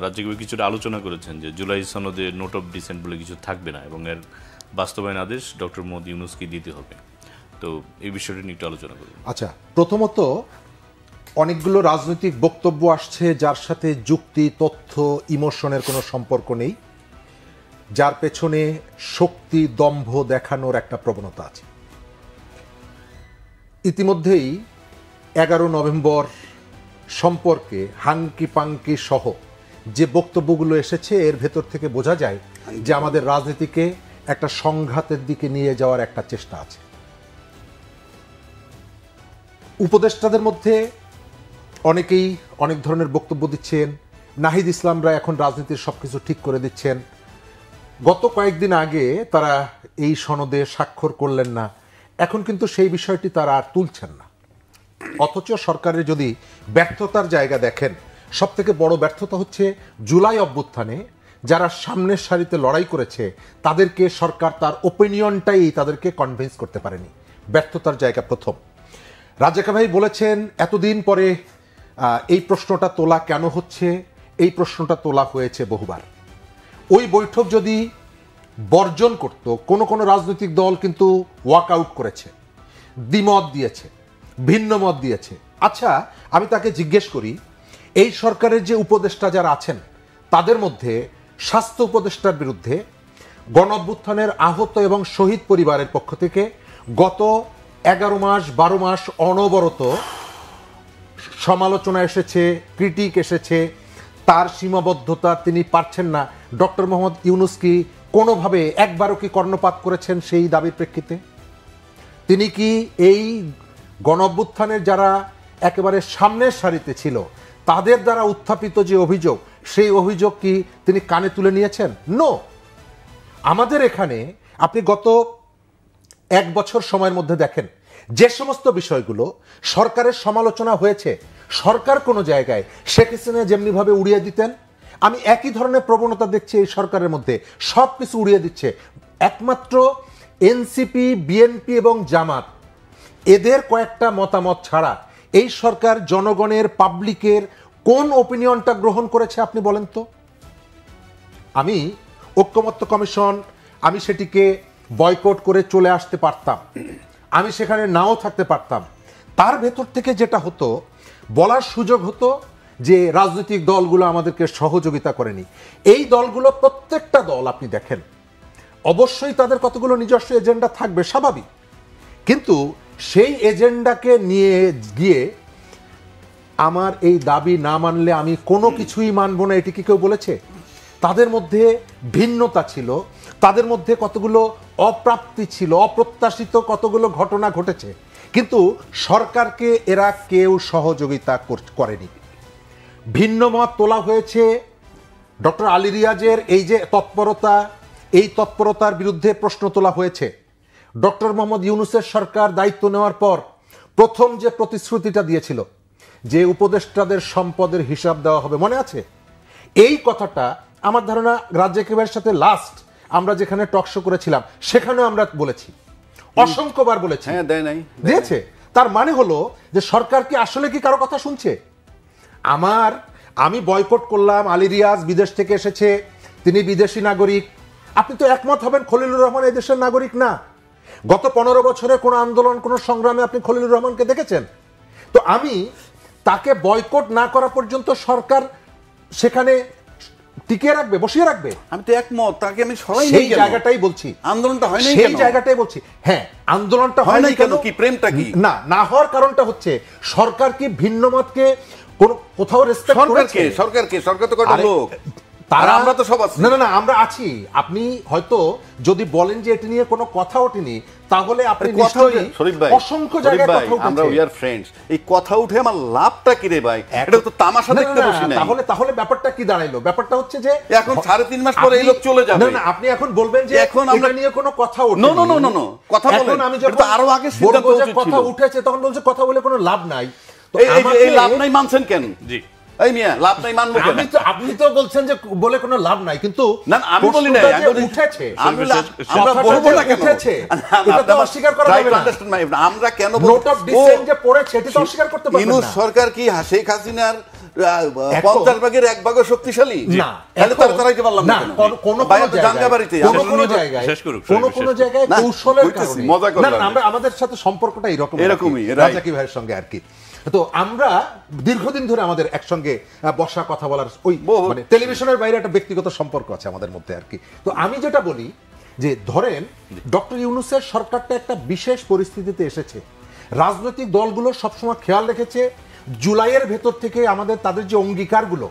রাজ্যকবি কিছুটা আলোচনা করেছেন যে জুলাই সনদে নোট অফ ডিসেন্ট বলে কিছু থাকবে না এবং এর বাস্তবায়ন আদেশ ডক্টর মোহাম্মদ ইউনূসকে দিতে হবে। তো এই বিষয়টি নিয়ে একটু আলোচনা করব। আচ্ছা, প্রথমত অনেকগুলো রাজনৈতিক বক্তব্য আসছে যার সাথে যুক্তি, তথ্য, ইমোশনের কোনো সম্পর্ক নেই, যার পেছনে শক্তি, দম্ভ দেখানোর একটা প্রবণতা আছে। ইতিমধ্যেই 11 নভেম্বর সম্পর্কে হাঙ্কি পাঙ্কি সহ যে বক্তব্যগুলো এসেছে, এর ভেতর থেকে বোঝা যায় যে আমাদের রাজনীতিকে একটা সংঘাতের দিকে নিয়ে যাওয়ার একটা চেষ্টা আছে। উপদেষ্টাদের মধ্যে অনেকেই অনেক ধরনের বক্তব্য দিচ্ছেন, নাহিদ ইসলামরা এখন রাজনীতির সবকিছু ঠিক করে দিচ্ছেন। গত কয়েকদিন আগে তারা এই সনদে স্বাক্ষর করলেন না, এখন কিন্তু সেই বিষয়টি তারা আর তুলছেন না। অথচ সরকারের যদি ব্যর্থতার জায়গা দেখেন, সব থেকে বড় ব্যর্থতা হচ্ছে জুলাই অভ্যুত্থানে যারা সামনের সারিতে লড়াই করেছে তাদেরকে সরকার তার ওপিনিয়নটাই তাদেরকে কনভিন্স করতে পারেনি। ব্যর্থতার জায়গা প্রথম। রাজ্জাকা ভাই বলেছেন এতদিন পরে এই প্রশ্নটা তোলা কেন হচ্ছে, এই প্রশ্নটা তোলা হয়েছে বহুবার। ওই বৈঠক যদি বর্জন করত, কোনো রাজনৈতিক দল কিন্তু ওয়াক আউট করেছে, দ্বিমত দিয়েছে, ভিন্ন মত দিয়েছে। আচ্ছা, আমি তাকে জিজ্ঞেস করি, এই সরকারের যে উপদেষ্টা যারা আছেন তাদের মধ্যে স্বাস্থ্য উপদেষ্টার বিরুদ্ধে গণঅভ্যুত্থানের আহত এবং শহীদ পরিবারের পক্ষ থেকে গত 11 মাস 12 মাস অনবরত সমালোচনা এসেছে, ক্রিটিক এসেছে, তার সীমাবদ্ধতা, তিনি পারছেন না। ডক্টর মোহাম্মদ ইউনূস কি কোনোভাবে একবারও কি কর্ণপাত করেছেন সেই দাবির প্রেক্ষিতে? তিনি কি এই গণঅভ্যুত্থানের যারা একেবারে সামনের সারিতে ছিল তাদের দ্বারা উত্থাপিত যে অভিযোগ, সেই অভিযোগ কি তিনি কানে তুলে নিয়েছেন? নো। আমাদের এখানে আপনি গত 1 বছর সময়ের মধ্যে দেখেন যে সমস্ত বিষয়গুলো সরকারের সমালোচনা হয়েছে, সরকার কোনো জায়গায় শেখ হাসিনা যেমনিভাবে উড়িয়ে দিতেন, আমি একই ধরনের প্রবণতা দেখছি এই সরকারের মধ্যে, সব কিছু উড়িয়ে দিচ্ছে। একমাত্র এনসিপি, বিএনপি এবং জামাত, এদের কয়েকটা মতামত ছাড়া এই সরকার জনগণের, পাবলিকের কোন ওপিনিয়নটা গ্রহণ করেছে আপনি বলেন তো? আমি ঐক্যমত্য কমিশন, আমি সেটিকে বয়কট করে চলে আসতে পারতাম, আমি সেখানে নাও থাকতে পারতাম। তার ভেতর থেকে যেটা হতো, বলার সুযোগ হতো যে রাজনৈতিক দলগুলো আমাদেরকে সহযোগিতা করেনি। এই দলগুলো, প্রত্যেকটা দল আপনি দেখেন, অবশ্যই তাদের কতগুলো নিজস্ব এজেন্ডা থাকবে, স্বাভাবিক, কিন্তু সেই এজেন্ডাকে নিয়ে গিয়ে আমার এই দাবি না মানলে আমি কোনো কিছুই মানব না, এটি কি কেউ বলেছে? তাদের মধ্যে ভিন্নতা ছিল, তাদের মধ্যে কতগুলো অপ্রাপ্তি ছিল, অপ্রত্যাশিত কতগুলো ঘটনা ঘটেছে, কিন্তু সরকারকে এরা কেউ সহযোগিতা করেনি। ভিন্ন মত তোলা হয়েছে। ডক্টর আলী রিয়াজের এই যে তৎপরতা, এই তৎপরতার বিরুদ্ধে প্রশ্ন তোলা হয়েছে। ডক্টর মোহাম্মদ ইউনূসের সরকার দায়িত্ব নেওয়ার পর প্রথম যে প্রতিশ্রুতিটা দিয়েছিল যে উপদেষ্টাদের সম্পদের হিসাব দেওয়া হবে, মনে আছে? এই কথাটা আমার ধারণা রাজ্জাকি ভাইয়ের সাথে লাস্ট আমরা যেখানে টকশো করেছিলাম সেখানেও আমরা বলেছি, অসংখ্যবার বলেছি। হ্যাঁ, দেয় নাই, দিয়েছে। তার মানে হলো যে সরকার কি আসলে কি কারো কথা শুনছে? আমি বয়কট করলাম, আলী রিয়াজ বিদেশ থেকে এসেছে, তিনি বিদেশি নাগরিক, আপনি তো একমত হবেন খলিলুর রহমান এই দেশের নাগরিক না। গত 15 বছরে কোন আন্দোলন, কোন সংগ্রামে আপনি খলিলুর রহমানকে দেখেছেন? তো আমি তাকে বয়কট না করা পর্যন্ত সরকার সেখানে টিকিয়ে রাখবে, বসিয়ে রাখবে? আমি তো একমত, তাকে আমি সরাই সেই জায়গাটাই বলছি, আন্দোলনটা হয় নাই, সেই জায়গাটাই বলছি। হ্যাঁ, আন্দোলনটা হয় নাই কেন? কি প্রেমটা কি? না হওয়ার কারণটা হচ্ছে সরকার কি ভিন্ন মতকে কোথাও রেসপেক্ট করেছে? সরকার তো কত লোক, তারা আমরা তো সব আছি। না, আমরা আছি। আপনি হয়তো যদি বলেন যে এটি নিয়ে কোনো কথা ওঠেনি, তাহলে আপনি কথা নিশ্চয়ই শরীফ ভাই, অসংখ্য শরীফ জায়গায় ভাই, কথা আমরা উঠেছে। উই আর ফ্রেন্ডস, এই কথা উঠে আমার লাভটা কি রে ভাই? এটা তো তামাশা না, দেখতে না, বসি নাই। তাহলে ব্যাপারটা কি দাঁড়াইলো? ব্যাপারটা হচ্ছে যে এখন 3.5 মাস পরে এই লোক চলে যাবে। না, আপনি এখন বলবেন যে এখন আমরা এটা নিয়ে কোনো কথা ওঠেনি। No no no no no, কথা বলেন। এখন আমি এটা যখন তো আরো আগে সিদ্ধান্ত বলবো যে উচিত কথা ছিল। উঠেছে, তখন বলছে কথা বলে কোনো লাভ নাই। তো এই আমাকে- লাভ নাই মানছেন কেন? জি, এই মিয়া, লাভ নাই মানবো কেন? আপনি তো বলছেন যে বলে কোনো লাভ নাই, কিন্তু না, আমি বলি নাই, প্রশ্নটা আমি যে বলি- উঠেছে, আমরা কথাটা বলবো যে না কেন? উঠেছে, এটা তো অস্বীকার করা যাবে না। আমরা কেন নোট অফ ডিসেন্ট যে পড়েছে, এটা তো অস্বীকার করতে পারবেন ইউনূস না। সরকার কি শেখ হাসিনার এখন- 50 ভাগের 1 ভাগও শক্তিশালী? না, তাহলে এখন- তারাইতে পারলাম না না, কেন? কোনো ভাই, জায়গায়- জাঙ্গাবাড়িতে কোনো আসলে কোনো নিয়ে- জায়গায় শেষ করুক, কোনো শেষ কোনো করুক। জায়গায় না, কৌশলের বলতেছি, কারণে মজা করলাম। না, আমরা আমাদের সাথে সম্পর্কটা এরকমই এরকমই, right. রাজাকি ভাইয়ের সঙ্গে আর কি। তো আমরা দীর্ঘদিন ধরে আমাদের একসঙ্গে বসা কথা বলার ওই বহু- মানে টেলিভিশনের বাইরে একটা ব্যক্তিগত সম্পর্ক আছে আমাদের মধ্যে আর কি। তো আমি যেটা বলি যে ধরেন ডক্টর ইউনূসের সরকারটা একটা বিশেষ পরিস্থিতিতে এসেছে। রাজনৈতিক দলগুলো সবসময় খেয়াল রেখেছে জুলাইয়ের ভেতর থেকে আমাদের তাদের যে অঙ্গীকারগুলো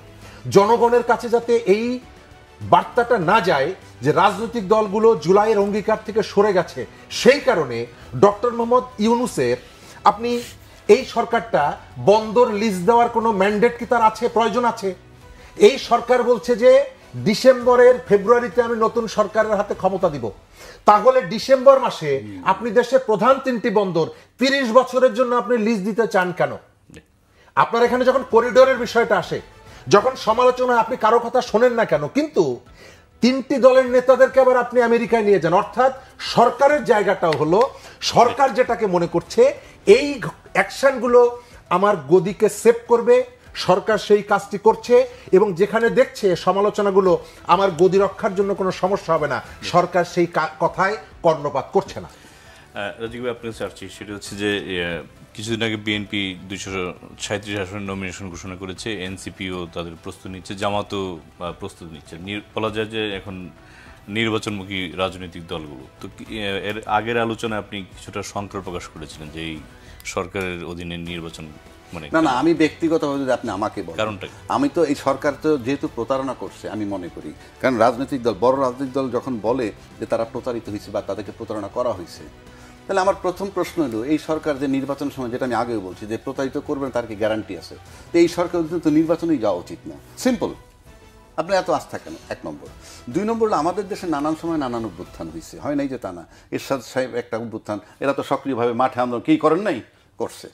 জনগণের কাছে যাতে এই বার্তাটা না যায় যে রাজনৈতিক দলগুলো জুলাইয়ের অঙ্গীকার থেকে সরে গেছে। সেই কারণে ডক্টর মোহাম্মদ ইউনূসের আপনি এই সরকারটা বন্দর লিজ দেওয়ার কোনো ম্যান্ডেট কি তার আছে, প্রয়োজন আছে? এই সরকার বলছে যে ফেব্রুয়ারিতে আমি নতুন সরকারের হাতে ক্ষমতা দিব। তাহলে ডিসেম্বর মাসে আপনি দেশের প্রধান 3টি বন্দর 30 বছরের জন্য আপনি লিজ দিতে চান কেন? আপনার এখানে যখন করিডোরের বিষয়টা আসে, যখন সমালোচনা, আপনি কারো কথা শোনেন না কেন? কিন্তু 3টি দলের নেতাদেরকে আবার আপনি আমেরিকায় নিয়ে যান। অর্থাৎ সরকারের জায়গাটাও হলো, সরকার যেটাকে মনে করছে এই অ্যাকশনগুলো আমার গদিকে সেভ করবে, সরকার সেই কাজটি করছে, এবং যেখানে দেখছে সমালোচনাগুলো আমার গদি রক্ষার জন্য কোনো সমস্যা হবে না, সরকার সেই কথায় কর্ণপাত করছে না। রাজীব ভাই, আপনার কাছে আসছি, সেটা হচ্ছে যে কিছুদিন আগে বিএনপি 237 আসনের নমিনেশন ঘোষণা করেছে, এনসিপিও তাদের প্রস্তুতি নিচ্ছে, জামাতও প্রস্তুতি নিচ্ছে। বলা যায় যে এখন নির্বাচনমুখী রাজনৈতিক দলগুলো তো এর আগের আলোচনায় আপনি কিছুটা সংকট প্রকাশ করেছিলেন যে এই সরকারের অধীনে নির্বাচন মানে না, আমি ব্যক্তিগতভাবে যদি আপনি আমাকে বলেন, কারণটা কি? আমি তো এই সরকার তো যেহেতু প্রতারণা করছে আমি মনে করি, কারণ রাজনৈতিক দল, বড় রাজনৈতিক দল যখন বলে যে তারা প্রতারিত হয়েছে বা তাদেরকে প্রতারণা করা হয়েছে, তাহলে আমার প্রথম প্রশ্ন হলো এই সরকার যে নির্বাচন সময়, যেটা আমি আগেও বলছি যে প্রতারিত করবেন তার কি গ্যারান্টি আছে? তো এই সরকার তো নির্বাচনেই যাওয়া উচিত না। সিম্পল। আপনি এত আস্থা কেন? 1 নম্বর। 2 নম্বর হলো আমাদের দেশে নানান সময় নানান অভ্যুত্থান হয়েছে, হয় নাই যে তা না। এরশাদ সাহেব একটা অভ্যুত্থান, এরা তো সক্রিয়ভাবে মাঠে আন্দোলন কি করেন নাই, করছে।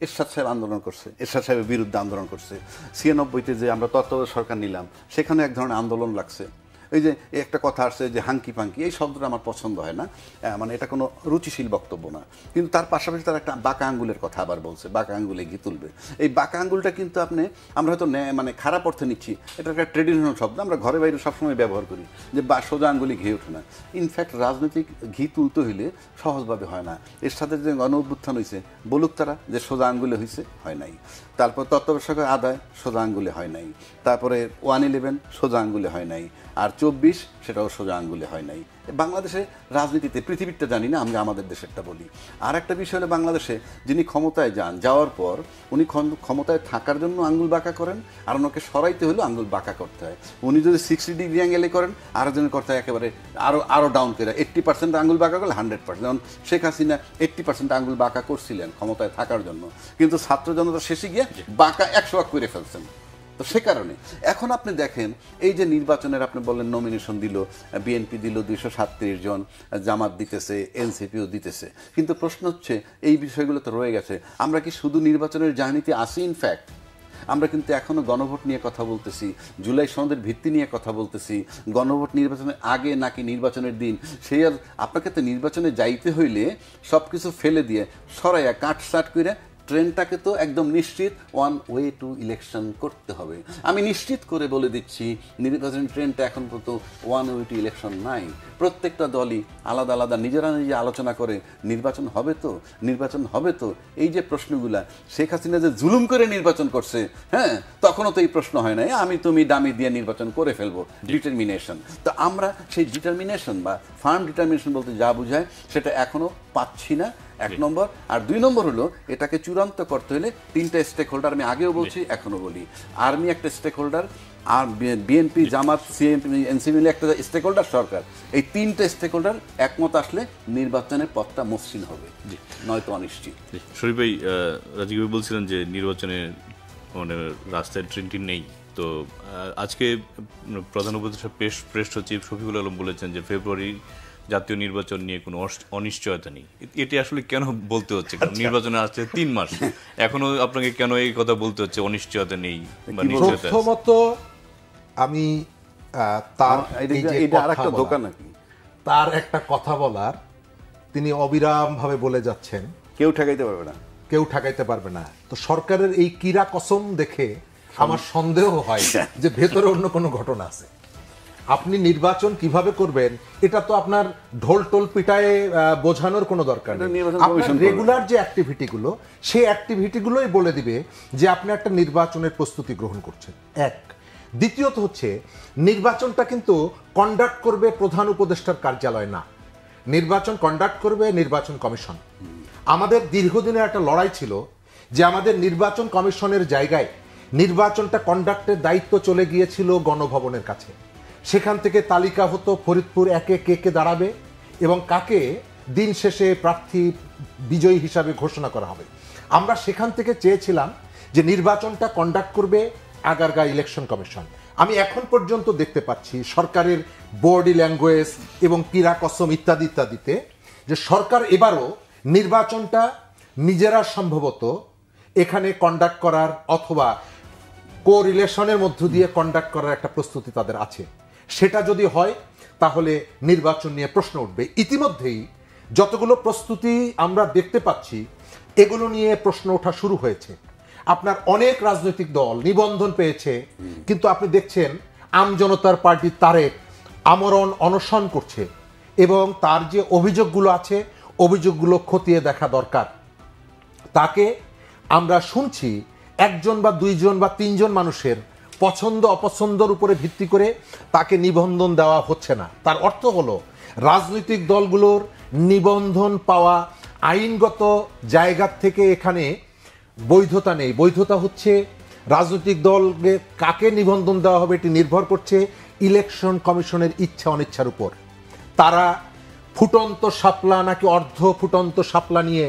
এরশাদ সাহেব আন্দোলন করছে, এরশাদ সাহেবের বিরুদ্ধে আন্দোলন করছে। 96-তে যে আমরা তত্ত্বাবধায়ক সরকার নিলাম, সেখানে এক ধরনের আন্দোলন লাগছে। এই যে একটা কথা আসছে যে হাঙ্কি পাঙ্কি, এই শব্দটা আমার পছন্দ হয় না, মানে এটা কোনো রুচিশীল বক্তব্য না। কিন্তু তার পাশাপাশি তার একটা বাঁকা আঙ্গুলের কথা আবার বলছে, বাঁকা আঙ্গুলে ঘি তুলবে। এই বাঁকা আঙ্গুলটা কিন্তু আপনি, আমরা হয়তো মানে খারাপ অর্থে নিচ্ছি, এটা একটা ট্রেডিশনাল শব্দ, আমরা ঘরে বাইরে সবসময় ব্যবহার করি যে সোজা আঙ্গুলি ঘি ওঠে না। ইনফ্যাক্ট রাজনৈতিক ঘি তুলতে হইলে সহজভাবে হয় না। এর সাথে যে গণ অভ্যুত্থান হয়েছে, বলুক তারা যে সোজা আঙ্গুলে হয়েছে, হয় নাই। তারপর তত্ত্বাবধায়ক আদায় সোজা আঙ্গুলে হয় নাই। তারপরে 111 সোজা আঙ্গুলে হয় নাই। আর 24 সেটাও সোজা আঙ্গুলে হয় নাই। বাংলাদেশে রাজনীতিতে, পৃথিবীরটা জানি না, আমি আমাদের দেশেরটা বলি। আর একটা বিষয় হলো বাংলাদেশে যিনি ক্ষমতায় যান, যাওয়ার পর উনি ক্ষমতায় থাকার জন্য আঙ্গুল বাঁকা করেন, আর ওনাকে সরাইতে হলেও আঙ্গুল বাঁকা করতে হয়। উনি যদি 60 ডিগ্রি অ্যাঙ্গেলে করেন, আরেকজনের করতে হয় একেবারে আরও ডাউন করে 80% আঙ্গুল বাঁকা করলে 100%। যেমন শেখ হাসিনা 80% আঙ্গুল বাঁকা করছিলেন ক্ষমতায় থাকার জন্য, কিন্তু ছাত্র জনতা শেষে গিয়ে বাঁকা 100 করে ফেলছেন। তো সে কারণে এখন আপনি দেখেন এই যে নির্বাচনের আপনি বললেন নমিনেশন দিল, বিএনপি দিল 237 জন, জামাত দিতেছে, এনসিপিও দিতেছে, কিন্তু প্রশ্ন হচ্ছে এই বিষয়গুলো তো রয়ে গেছে। আমরা কি শুধু নির্বাচনের জার্নিতে আসি? ইনফ্যাক্ট আমরা কিন্তু এখনো গণভোট নিয়ে কথা বলতেছি, জুলাই সনদের ভিত্তি নিয়ে কথা বলতেছি। গণভোট নির্বাচনের আগে নাকি নির্বাচনের দিন, সেই আর আপনাকে তো নির্বাচনে যাইতে হইলে সব কিছু ফেলে দিয়ে সরাইয়া কাটসাট করে ট্রেনটাকে তো একদম নিশ্চিত 1 ওয়ে টু ইলেকশন করতে হবে। আমি নিশ্চিত করে বলে দিচ্ছি, নির্বাচন ট্রেনটা এখন পর্যন্ত 1 ওয়ে টু ইলেকশন নাই। প্রত্যেকটা দলই আলাদা আলাদা নিজেরা নিজে আলোচনা করে নির্বাচন হবে তো, নির্বাচন হবে তো। এই যে প্রশ্নগুলা, শেখ হাসিনা যে জুলুম করে নির্বাচন করছে, হ্যাঁ, তখনও তো এই প্রশ্ন হয় না আমি তুমি দামি দিয়ে নির্বাচন করে ফেলবো, ডিটারমিনেশন। তো আমরা সেই ডিটারমিনেশন বা ফার্ম ডিটারমিনেশন বলতে যা বুঝায় সেটা এখনো পাচ্ছি না। এক নম্বর। আর 2 নম্বর হলো এটাকে চূড়ান্ত করতে হলে 3টা স্টেক হোল্ডার, আমি আগেও বলছি এখনো বলি। আর্মি একটা স্টেক হোল্ডার, আর বিএনপি, জামাত, সিএমপি, এনসিপি মিলে একটা স্টেক হোল্ডার, সরকার। এই 3টা স্টেক হোল্ডার একমত আসলে নির্বাচনের পথটা মসৃণ হবে, নয়তো অনিশ্চিত। শরীফ ভাই, রাজীব ভাই বলছিলেন যে নির্বাচনে মানে রাস্তায় ট্রেনটি নেই। তো আজকে প্রধান উপদেষ্টা প্রেস সচিব শফিকুল আলম বলেছেন যে ফেব্রুয়ারি জাতীয় নির্বাচন নিয়ে কোনো অনিশ্চয়তা নেই। এটি আসলে কেন বলতে হচ্ছে? কারণ নির্বাচনে আসছে 3 মাস, এখনো আপনাকে কেন এই কথা বলতে হচ্ছে অনিশ্চয়তা নেই বা নিশ্চয়তা? প্রথমত আমি তার তার একটা কথা বলার তিনি অবিরাম ভাবে বলে যাচ্ছেন, কেউ ঠেকাইতে পারবে না, কেউ ঠেকাইতে পারবে না। তো সরকারের এই কিরা কসম দেখে আমার সন্দেহ হয় যে ভেতরে অন্য কোনো ঘটনা আছে। আপনি নির্বাচন কিভাবে করবেন এটা তো আপনার ঢোল টোল পিটায়ে বোঝানোর কোনো দরকার নেই। আপনার রেগুলার যে অ্যাক্টিভিটিগুলো, সেই অ্যাক্টিভিটিগুলোই বলে দিবে যে আপনি একটা নির্বাচনের প্রস্তুতি গ্রহণ করছেন। এক। দ্বিতীয়ত হচ্ছে, নির্বাচনটা কিন্তু কন্ডাক্ট করবে প্রধান উপদেষ্টার কার্যালয় না, নির্বাচন কন্ডাক্ট করবে নির্বাচন কমিশন। আমাদের দীর্ঘদিনের একটা লড়াই ছিল যে আমাদের নির্বাচন কমিশনের জায়গায় নির্বাচনটা কন্ডাক্টের দায়িত্ব চলে গিয়েছিল গণভবনের কাছে। সেখান থেকে তালিকা হতো ফরিদপুর একে কে দাঁড়াবে এবং কাকে দিন শেষে প্রার্থী বিজয়ী হিসাবে ঘোষণা করা হবে। আমরা সেখান থেকে চেয়েছিলাম যে নির্বাচনটা কন্ডাক্ট করবে আগারগাঁ ইলেকশন কমিশন। আমি এখন পর্যন্ত দেখতে পাচ্ছি সরকারের বডি ল্যাঙ্গুয়েজ এবং কিরা কসম ইত্যাদি ইত্যাদিতে যে সরকার এবারও নির্বাচনটা নিজেরা সম্ভবত এখানে কন্ডাক্ট করার অথবা কোরিলেশনের মধ্য দিয়ে কন্ডাক্ট করার একটা প্রস্তুতি তাদের আছে। সেটা যদি হয় তাহলে নির্বাচন নিয়ে প্রশ্ন উঠবে। ইতিমধ্যেই যতগুলো প্রস্তুতি আমরা দেখতে পাচ্ছি এগুলো নিয়ে প্রশ্ন ওঠা শুরু হয়েছে। আপনার অনেক রাজনৈতিক দল নিবন্ধন পেয়েছে, কিন্তু আপনি দেখছেন আমজনতার পার্টি তারেক আমরণ অনশন করছে এবং তার যে অভিযোগগুলো আছে অভিযোগগুলো খতিয়ে দেখা দরকার। তাকে আমরা শুনছি 1 জন বা 2 জন বা 3 জন মানুষের পছন্দ অপছন্দের উপরে ভিত্তি করে তাকে নিবন্ধন দেওয়া হচ্ছে না। তার অর্থ হলো রাজনৈতিক দলগুলোর নিবন্ধন পাওয়া আইনগত জায়গা থেকে এখানে বৈধতা নেই। বৈধতা হচ্ছে রাজনৈতিক দলকে কাকে নিবন্ধন দেওয়া হবে এটি নির্ভর করছে ইলেকশন কমিশনের ইচ্ছা অনিচ্ছার উপর। তারা ফুটন্ত শাপলা নাকি অর্ধ ফুটন্ত শাপলা নিয়ে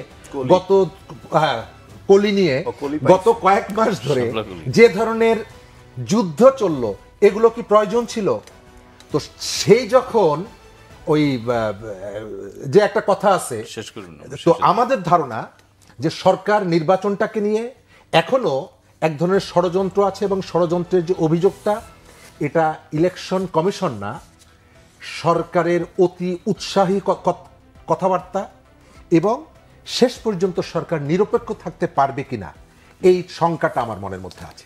গত কয়েক মাস ধরে যে ধরনের যুদ্ধ চলল, এগুলো কি প্রয়োজন ছিল? তো সেই যখন ওই যে একটা কথা আছে, তো আমাদের ধারণা যে সরকার নির্বাচনটাকে নিয়ে এখনো এক ধরনের ষড়যন্ত্র আছে এবং ষড়যন্ত্রের যে অভিযোগটা, এটা ইলেকশন কমিশন না, সরকারের অতি উৎসাহী কথাবার্তা এবং শেষ পর্যন্ত সরকার নিরপেক্ষ থাকতে পারবে কিনা এই শঙ্কাটা আমার মনের মধ্যে আছে।